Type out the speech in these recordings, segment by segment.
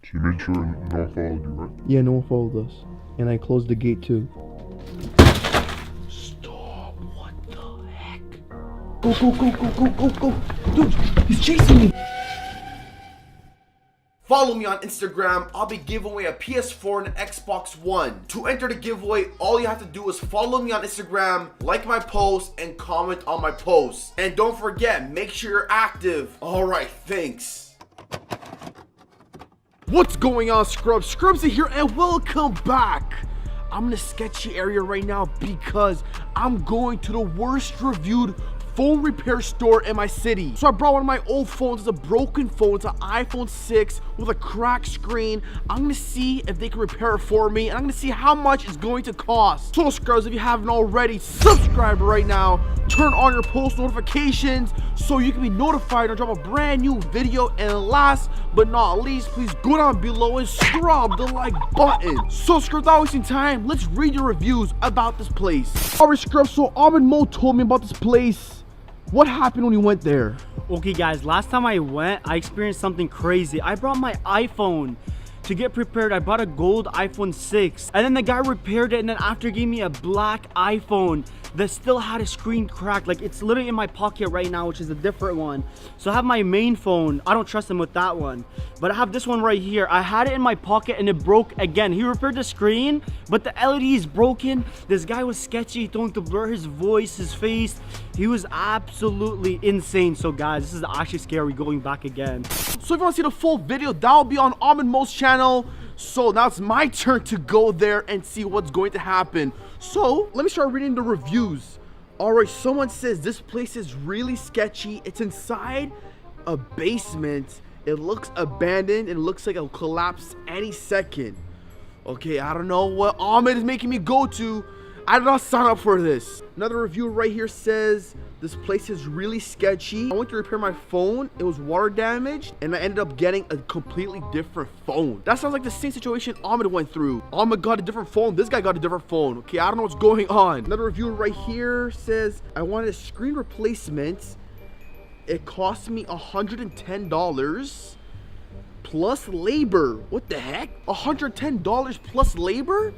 So you made sure no one followed you, right? Yeah, no one followed us. And I closed the gate too. Stop, what the heck? Go, go, go, go, go, go, go. Dude, he's chasing me. Follow me on Instagram. I'll be giving away a PS4 and an Xbox One. To enter the giveaway, all you have to do is follow me on Instagram, like my post, and comment on my post. And don't forget, make sure you're active. Alright, thanks. What's going on, Scrubs? Scrubzah here, and welcome back. I'm in a sketchy area right now because I'm going to the worst reviewed phone repair store in my city. So I brought one of my old phones. It's a broken phone. It's an iPhone 6 with a cracked screen. I'm gonna see if they can repair it for me, and I'm gonna see how much it's going to cost. So Scrubs, if you haven't already, subscribe right now. Turn on your post notifications so you can be notified when I drop a brand new video. And last but not least, please go down below and scrub the like button. So Scrubs, without wasting time, let's read your reviews about this place. Alright Scrubs, so Mo told me about this place. What happened when you went there? Okay guys, last time I went, I experienced something crazy. I brought my iPhone to get prepared. I bought a gold iPhone 6, and then the guy repaired it, and then after gave me a black iPhone that still had a screen cracked. Like, it's literally in my pocket right now, which is a different one. So I have my main phone. I don't trust him with that one, but I have this one right here. I had it in my pocket and it broke again. He repaired the screen, but the LED is broken. This guy was sketchy, throwing to blur his voice, his face. He was absolutely insane. So guys, this is actually scary going back again. So if you want to see the full video, that'll be on Mo's channel. So now it's my turn to go there and see what's going to happen. So let me start reading the reviews. Alright, someone says this place is really sketchy. It's inside a basement. It looks abandoned. It looks like it'll collapse any second. Okay, I don't know what Ahmed is making me go to. I did not sign up for this. Another review right here says this place is really sketchy. I went to repair my phone. It was water damaged, and I ended up getting a completely different phone. That sounds like the same situation Ahmed went through. Ahmed got a different phone. This guy got a different phone. Okay, I don't know what's going on. Another review right here says I wanted a screen replacement. It cost me $110 plus labor. What the heck? $110 plus labor?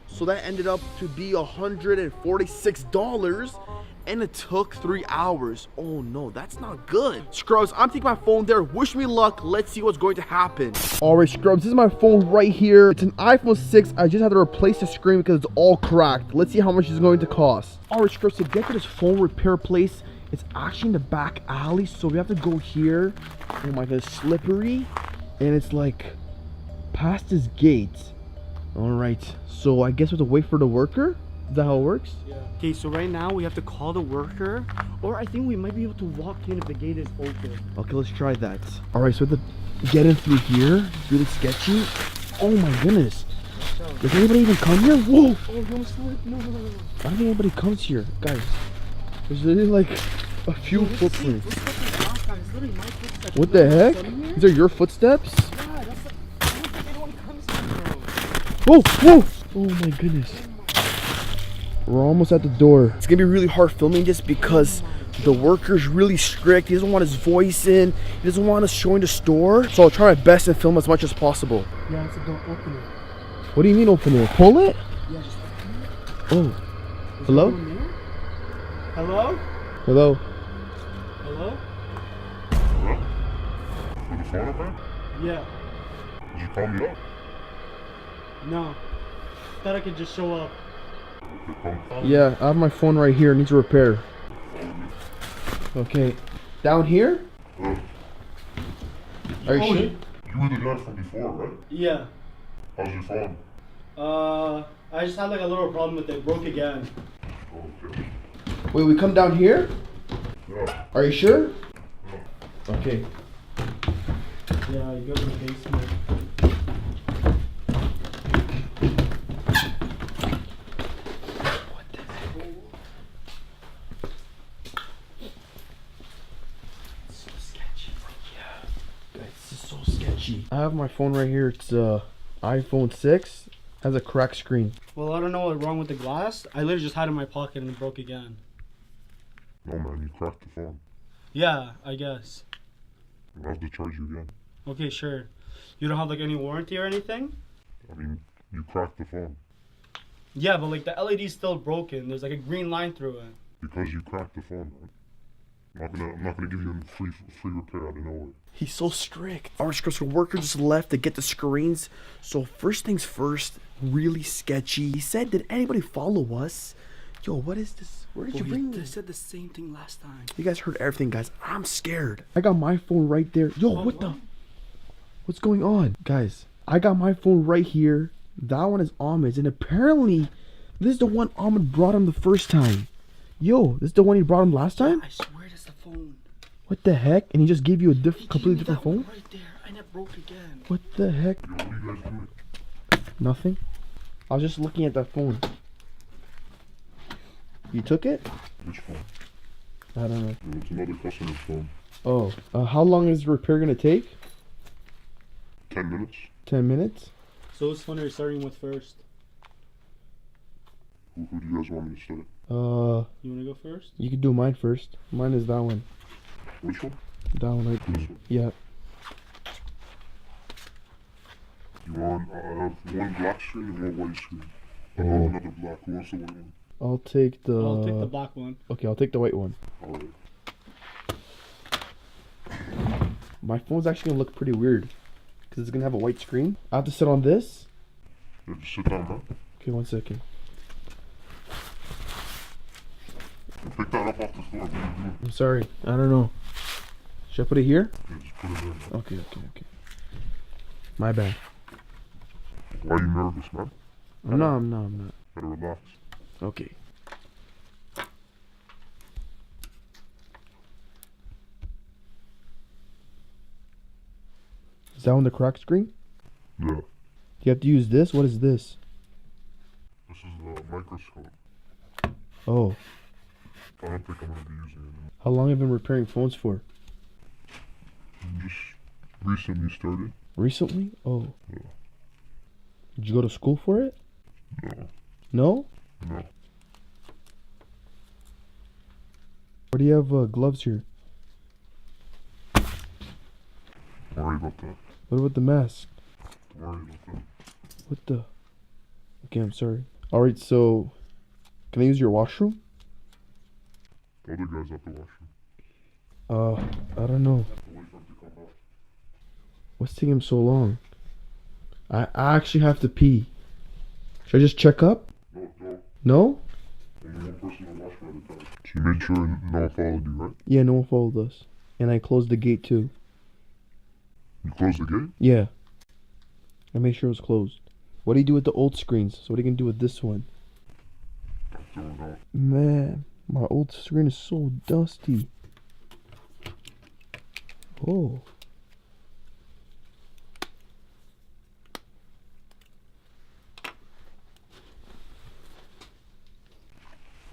So that ended up to be $146, and it took 3 hours. Oh no, that's not good. Scrubs, I'm taking my phone there. Wish me luck. Let's see what's going to happen. All right, Scrubs, this is my phone right here. It's an iPhone 6. I just had to replace the screen because it's all cracked. Let's see how much it's going to cost. All right, Scrubs, to get to this phone repair place, it's actually in the back alley. So we have to go here. Oh my God, it's slippery. And it's like past this gate. All right, so I guess we have to wait for the worker. Is that how it works? Yeah. Okay, so right now we have to call the worker, or I think we might be able to walk in if the gate is open. Okay, let's try that. All right, so we have to get in through here. It's really sketchy. Oh my goodness. Does anybody even come here? Whoa! Oh, you almost slipped. No. I don't think anybody comes here. Guys, there's literally like a few footprints. What the heck? These are your footsteps? Whoa, whoa! Oh my goodness. We're almost at the door. It's gonna be really hard filming this because the worker's really strict. He doesn't want his voice in. He doesn't want us showing the store. So I'll try my best and film as much as possible. Yeah, it's a door. Open it. What do you mean open it? Pull it? Yeah, just open it. Oh. Hello? Hello? Hello? Hello? Hello? With the phone up there? Yeah. Did you call me up? No. Thought I could just show up. Okay, come. Yeah, I have my phone right here. It needs repair. Okay. Down here? Are you sure? You were the guy from before, right? Yeah. How's your phone? I just had like a little problem with it. It broke again. Oh, okay. Wait, we come down here? Yeah. Are you sure? Yeah. Okay. Yeah, you go to the basement. I have my phone right here. It's iPhone 6. Has a cracked screen. Well, I don't know what's wrong with the glass. I literally just had it in my pocket and it broke again. No, man, you cracked the phone. Yeah, I guess. I'll have to charge you again. Okay, sure. You don't have like any warranty or anything? I mean, you cracked the phone. Yeah, but like the LED's still broken. There's like a green line through it. Because you cracked the phone, man. I'm not gonna give you a free repair out of nowhere. He's so strict. Our Scrubzah worker just left to get the screens. So first things first, really sketchy. He said, did anybody follow us? Yo, what is this? Where did you bring They this? said the same thing last time. You guys heard everything, guys. I'm scared. I got my phone right there. Yo, what the? What's going on? Guys, I got my phone right here. That one is Ahmed's. And apparently, this is the one Ahmed brought him the first time. Yo, this is the one he brought him last time? I swear that's the phone. What the heck? And he just gave you a completely different That one phone? right there, and it broke again. What the heck? Yo, what are you guys doing? Nothing. I was just looking at that phone. You took it? Which phone? I don't know. Yo, it's another customer's phone. Oh, how long is the repair gonna take? 10 minutes. 10 minutes? So which phone are you starting with first? Who do you guys want me to start? You wanna go first? You can do mine first. Mine is that one. Which one? That one right This there. one. Yeah. You want, I have one black screen and one white screen. I have another black. Who wants the white one? I'll take the... I'll take the black one. Okay, I'll take the white one. Alright. My phone's actually gonna look pretty weird. Because it's gonna have a white screen. I have to sit on this? Yeah, just sit down, man. Okay, 1 second. Pick that up off the floor. What are you doing? I'm sorry. I don't know. Should I put it here? Yeah, just put it there, man. Okay. My bad. Why are you nervous, man? I'm not. Better relax. Okay. Is that on the crack screen? Yeah. You have to use this? What is this? This is a microscope. Oh. I don't think I'm gonna be using it. How long have you been repairing phones for? Just recently started. Recently? Oh. Yeah. Did you go to school for it? No. No? No. Or do you have gloves here? Don't worry about that. What about the mask? Don't worry about that. What the? Okay, I'm sorry. Alright, so... Can I use your washroom? The other guy's at the washroom. I don't know. I'll wait for him to come back. What's taking him so long? I actually have to pee. Should I just check up? No, no. No? Only one person will wash for at a time. So you made sure no one followed you, right? Yeah, no one followed us. And I closed the gate too. You closed the gate? Yeah. I made sure it was closed. What do you do with the old screens? So what are you gonna do with this one? Throw it out. Man, my old screen is so dusty. Oh.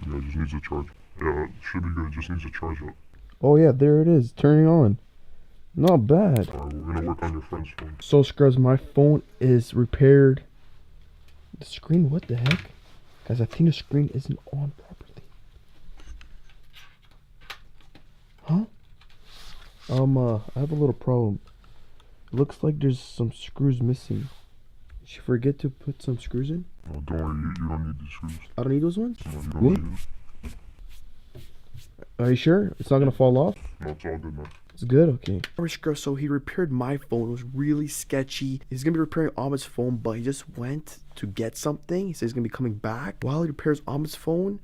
Yeah, it just needs a charge. Yeah, it should be good. It just needs a charge up. Oh yeah, there it is. Turning on. Not bad. Alright, we're gonna work on your friend's phone. So Scrubs, my phone is repaired. The screen, what the heck? Guys, I think the screen isn't on properly. Huh? I have a little problem. It looks like there's some screws missing. Did you forget to put some screws in? Oh, don't worry, you don't need the screws. I don't need those ones? No, you don't What? need it. Are you sure? It's not gonna fall off? No, it's all good now. It's good, okay. So he repaired my phone. It was really sketchy. He's gonna be repairing Ahmed's phone, but he just went to get something. He says he's gonna be coming back. While he repairs Ahmed's phone,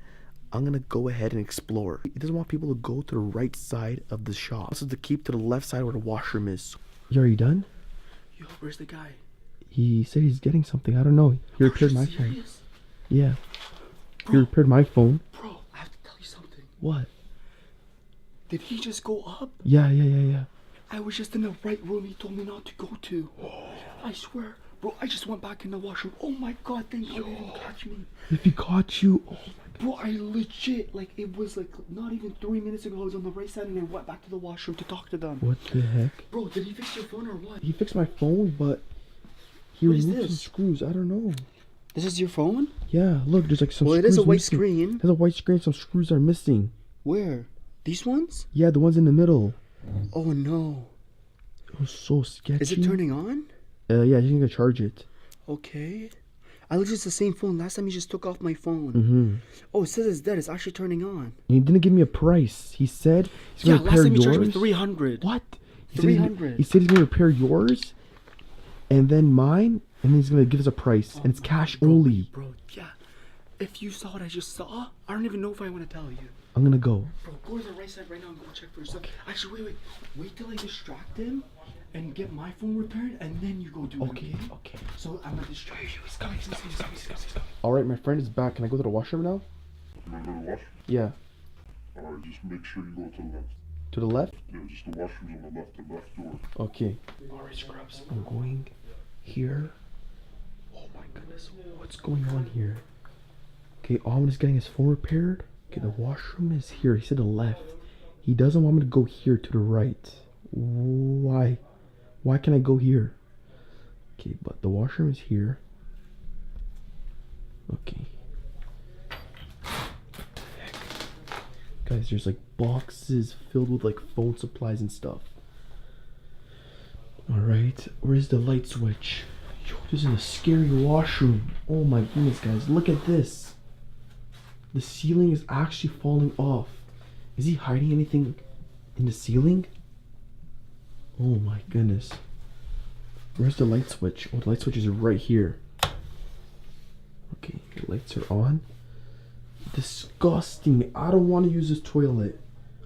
I'm gonna go ahead and explore. He doesn't want people to go to the right side of the shop. Also to keep to the left side where the washroom is. Yo, are you done? Yo, where's the guy? He said he's getting something. I don't know. He repaired my phone. Serious? Yeah. He repaired my phone. Bro, I have to tell you something. What? Did he just go up? Yeah. I was just in the right room he told me not to go to. I swear. Bro, I just went back in the washroom. Oh my god, thank God he didn't catch me. If he caught you, oh my god. Bro, I legit, like, it was like not even 3 minutes ago. I was on the right side and I went back to the washroom to talk to them. What the heck? Bro, did he fix your phone or what? He fixed my phone, but he What is removed some this? screws. I don't know. This is your phone? Yeah, look, there's like some Well, screws it is a white missing. screen. There's a white screen, some screws are missing. Where? These ones? Yeah, the ones in the middle. Oh no. It was so sketchy. Is it turning on? Yeah, he's gonna charge it. Okay. I looked, it's the same phone. Last time he just took off my phone. Mm-hmm. Oh, it says it's dead. It's actually turning on. He didn't give me a price. He said he's gonna repair last time he yours. charged me 300. What? He 300. He said he's gonna repair yours, and then mine, and then he's gonna give us a price, and it's cash only. Bro, yeah. If you saw what I just saw, I don't even know if I want to tell you. I'm gonna go. Bro, go to the right side right now and go check for yourself. Actually, wait. Wait till I distract him and get my phone repaired, and then you go do it. Okay. So I'm gonna distract you. He's coming. All right, my friend is back. Can I go to the washroom now? You wanna go to the washroom? Yeah. Alright, just make sure you go to the left. To the left? Yeah, just the washroom's on the left door. Okay. All right, Scrubs. I'm going here. Oh my goodness, what's going on here? Okay, Ahmed is getting his phone repaired. Okay, the washroom is here. He said the left. He doesn't want me to go here to the right. Why? Why can't I go here? Okay, but the washroom is here. Okay. What the heck? Guys, there's like boxes filled with like phone supplies and stuff. Alright, where's the light switch? Yo, this is a scary washroom. Oh my goodness, guys, look at this. The ceiling is actually falling off. Is he hiding anything in the ceiling? Oh my goodness. Where's the light switch? Oh, the light switch is right here. Okay, the lights are on. Disgusting. I don't want to use this toilet.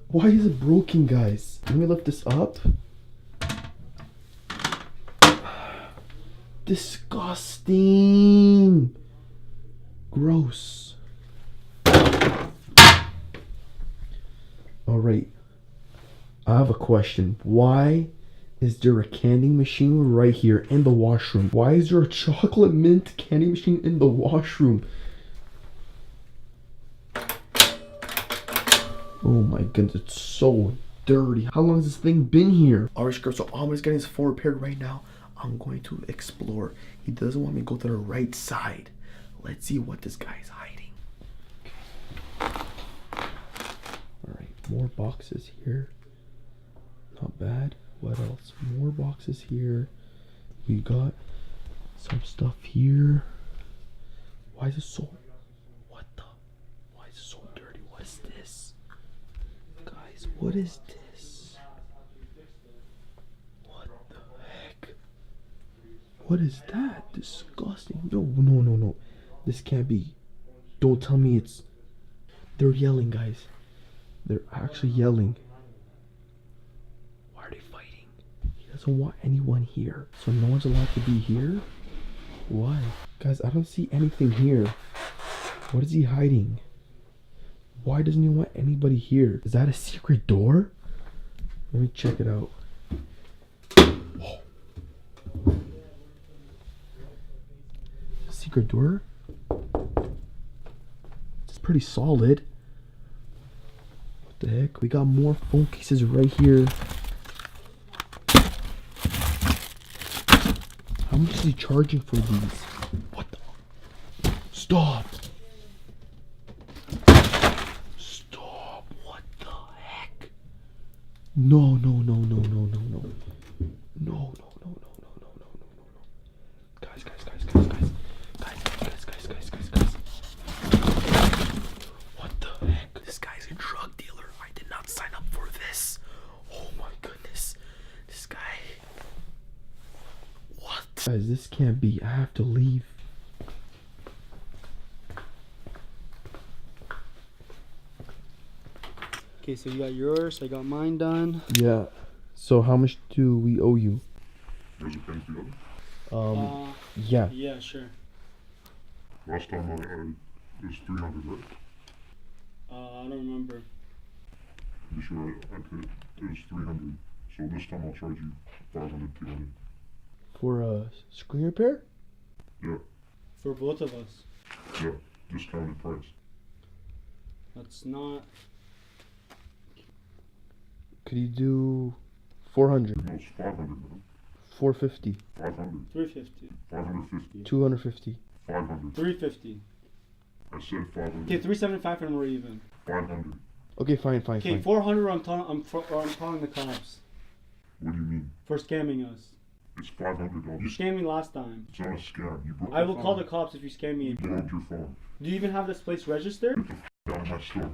Why is it broken, guys? Let me lift this up. Disgusting. Gross. Alright. I have a question. Why is there a candy machine right here in the washroom? Why is there a chocolate mint candy machine in the washroom? Oh my goodness, it's so dirty. How long has this thing been here? Alright, Scrubs, so Ahmed is getting his phone repaired right now. I'm going to explore. He doesn't want me to go to the right side. Let's see what this guy is hiding. Alright, more boxes here. Not bad. What else? More boxes here. We got some stuff here. Why is it so... What the... Why is it so dirty? What is this? Guys, what is this? What the heck? What is that? Disgusting. No. This can't be. Don't tell me it's... They're yelling, guys. They're actually yelling. Why are they fighting? He doesn't want anyone here. So no one's allowed to be here? Why? Guys, I don't see anything here. What is he hiding? Why doesn't he want anybody here? Is that a secret door? Let me check it out. Oh. Secret door? It's pretty solid. What the heck? We got more phone cases right here. How much is he charging for these? What the? Stop! Stop! What the heck? No. Guys. What the heck? This guy's a drug dealer. I did not sign up for this. Oh my goodness. This guy. What? Guys, this can't be. I have to leave. Okay, so you got yours, I got mine done. Yeah. So how much do we owe you? There's a pen for the other. Yeah. Yeah, sure. Last time it was 300, right? I don't remember. You sure it was 300. So this time I'll charge you 500, 200. For a screen repair? Yeah, For both of us. yeah, discounted price. That's not... Could you do 400? No, it's 500, man. 450? 500, 350. 550, 250? 500. 350. I said 500. Okay, 375 and we're even. 500. Okay, fine. Okay, 400 I'm calling the cops What do you mean? for scamming us. It's $500. You scammed me last time. It's not a scam. You broke I will your call the phone. cops if you scam me. You broke your phone. Do you even have this place registered? Get the f out of my store.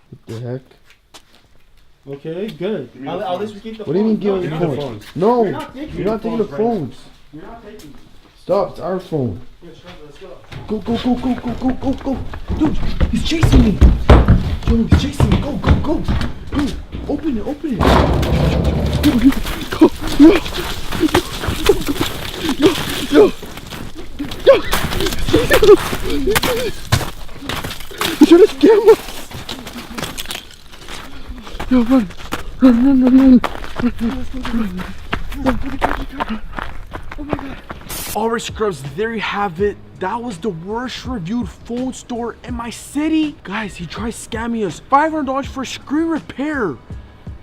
What the heck? Okay, good. me the At phone. least we keep the What do you mean phone. give No, us you're the not phones? taking- No, You're not taking you're not taking the phones right now. phones. You're not taking them. Stop, it's our phone. Here, Scrubzah, let's go. Go, go, go, go, go, go, go, go. Dude, he's chasing me. Yo, he's chasing me. Go, go, go. Dude, open it, open it. Go, yo. Yo, yo. Yo. He's trying to scam us. Yo, run. Run, run, run, run. Alright, Scrubs, there you have it. That was the worst reviewed phone store in my city. Guys, he tried scamming us. $500 for a screen repair.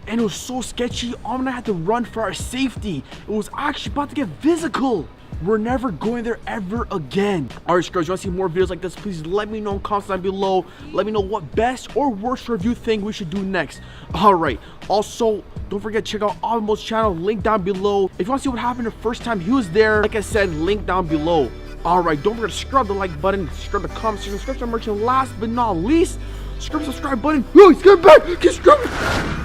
And it was so sketchy, Om and I had to run for our safety. It was actually about to get physical. We're never going there ever again. Alright, Scrubs, you want to see more videos like this? Please let me know in comments down below. Let me know what best or worst review thing we should do next. Alright, also, don't forget to check out MUS channel, link down below. If you want to see what happened the first time he was there, like I said, link down below. Alright, don't forget to scrub the like button, scrub the comment section, subscribe to our merch, and last but not least, scrub the subscribe button. Yo, he's coming back! Keep scrubbing!